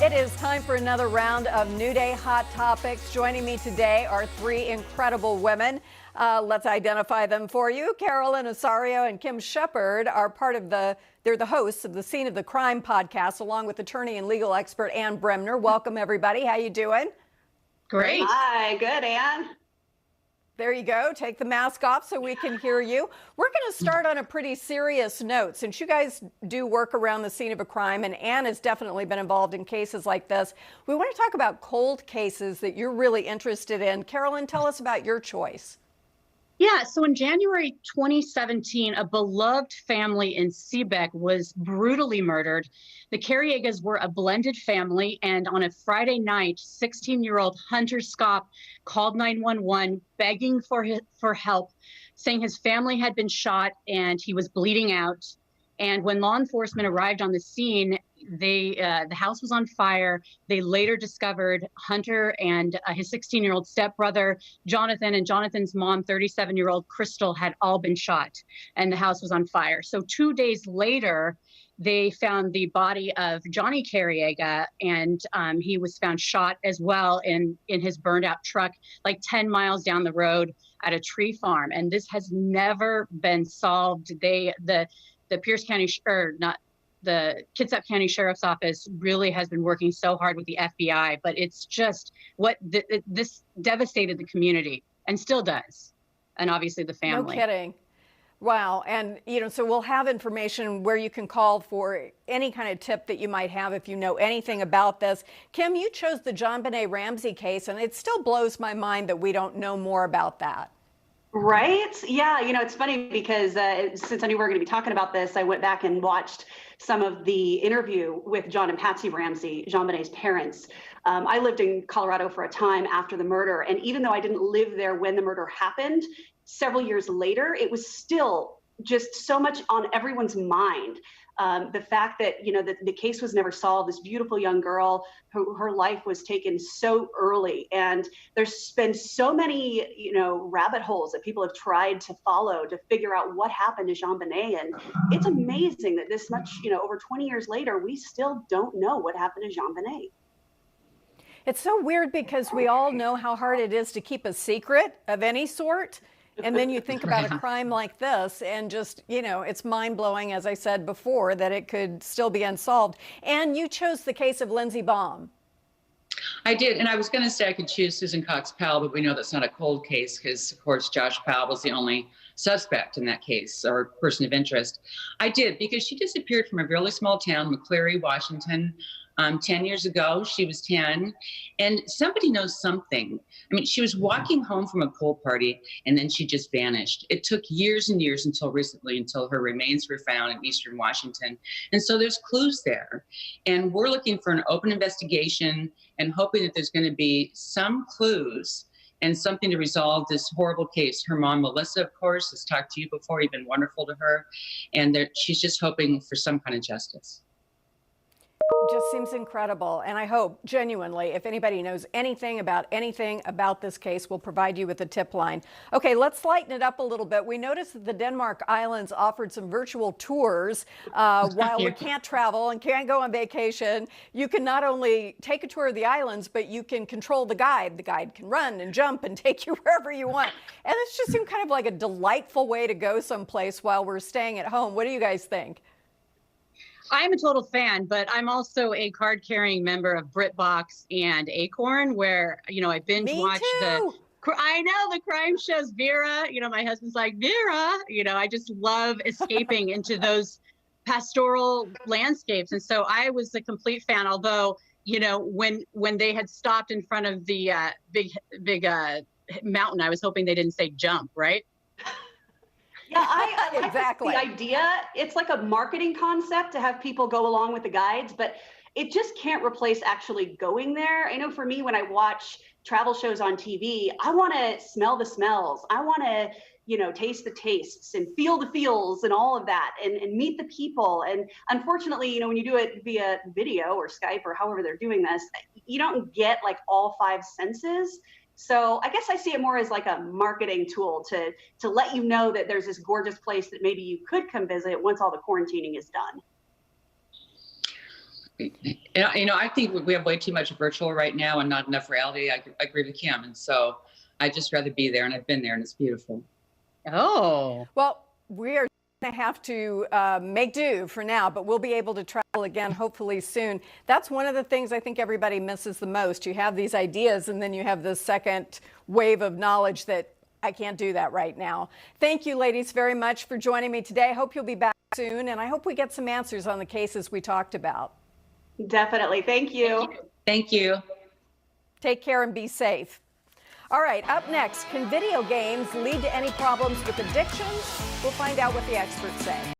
It is time for another round of New Day Hot Topics. Joining me today are three incredible women. Let's identify them for you. Carolyn Ossorio and Kim Shepard are they're the hosts of the Scene of the Crime podcast, along with attorney and legal expert Anne Bremner. Welcome, everybody. How you doing? Great. Hi, good, Anne. There you go. Take the mask off so we can hear you. We're going to start on a pretty serious note. Since you guys do work around the scene of a crime, and Anne has definitely been involved in cases like this, we want to talk about cold cases that you're really interested in. Carolyn, tell us about your choice. Yeah, so in January 2017, a beloved family in Seebeck was brutally murdered. The Careagas were a blended family, and on a Friday night, 16-year-old Hunter Scott called 911 begging for help, saying his family had been shot and he was bleeding out. And when law enforcement arrived on the scene, the house was on fire. They later discovered Hunter and his 16-year-old stepbrother, Jonathan, and Jonathan's mom, 37-year-old Crystal, had all been shot, and the house was on fire. So 2 days later, they found the body of Johnny Careaga, and he was found shot as well in his burned out truck, like 10 miles down the road at a tree farm. And this has never been solved. The Pierce County, the Kitsap County Sheriff's Office really has been working so hard with the FBI, but it's just this devastated the community and still does. And obviously the family. No kidding. Wow. And, so we'll have information where you can call for any kind of tip that you might have if you know anything about this. Kim, you chose the JonBenet Ramsey case, and it still blows my mind that we don't know more about that. Right? Yeah, it's funny because since I knew we were going to be talking about this, I went back and watched some of the interview with John and Patsy Ramsey, JonBenet's parents. I lived in Colorado for a time after the murder, and even though I didn't live there when the murder happened, several years later, it was still just so much on everyone's mind. The fact that, the case was never solved, this beautiful young girl, her life was taken so early. And there's been so many, rabbit holes that people have tried to follow to figure out what happened to JonBenet. And it's amazing that this much, over 20 years later, we still don't know what happened to JonBenet. It's so weird because we all know how hard it is to keep a secret of any sort. And then you think about a crime like this and just, it's mind-blowing, as I said before, that it could still be unsolved. And you chose the case of Lindsay Baum. I did. And I was going to say I could choose Susan Cox Powell, but we know that's not a cold case because, of course, Josh Powell was the only suspect in that case, or person of interest. I did because she disappeared from a really small town, McCleary, Washington. 10 years ago, she was 10, and somebody knows something. I mean, she was walking home from a pool party, and then she just vanished. It took years and years until her remains were found in eastern Washington. And so there's clues there. And we're looking for an open investigation and hoping that there's going to be some clues and something to resolve this horrible case. Her mom, Melissa, of course, has talked to you before. You've been wonderful to her. And she's just hoping for some kind of justice. Just seems incredible. And I hope genuinely, if anybody knows anything about this case, we'll provide you with a tip line. Okay, let's lighten it up a little bit. We noticed that the Denmark Islands offered some virtual tours while we can't travel and can't go on vacation. You can not only take a tour of the islands, but you can control the guide. The guide can run and jump and take you wherever you want. And it's just seemed kind of like a delightful way to go someplace while we're staying at home. What do you guys think? I'm a total fan, but I'm also a card-carrying member of BritBox and Acorn, where, I binge watch the crime shows. Vera, my husband's like, Vera, I just love escaping into those pastoral landscapes. And so I was a complete fan, although, when they had stopped in front of the big mountain, I was hoping they didn't say jump, right? Yeah, I like exactly. The idea. It's like a marketing concept to have people go along with the guides, but it just can't replace actually going there. I know for me, when I watch travel shows on TV, I want to smell the smells. I want to, taste the tastes and feel the feels and all of that and meet the people. And unfortunately, when you do it via video or Skype or however they're doing this, you don't get like all five senses. So I guess I see it more as like a marketing tool to let you know that there's this gorgeous place that maybe you could come visit once all the quarantining is done. I think we have way too much virtual right now and not enough reality. I agree with Kim. And so I'd just rather be there, and I've been there, and it's beautiful. Oh. Well, we are going to have to make do for now, but we'll be able to travel again hopefully soon. That's one of the things I think everybody misses the most. You have these ideas, and then you have the second wave of knowledge that I can't do that right now. Thank you, ladies, very much for joining me today. I hope you'll be back soon, and I hope we get some answers on the cases we talked about. Definitely. Thank you. Thank you. Take care and be safe. All right, up next, can video games lead to any problems with addictions? We'll find out what the experts say.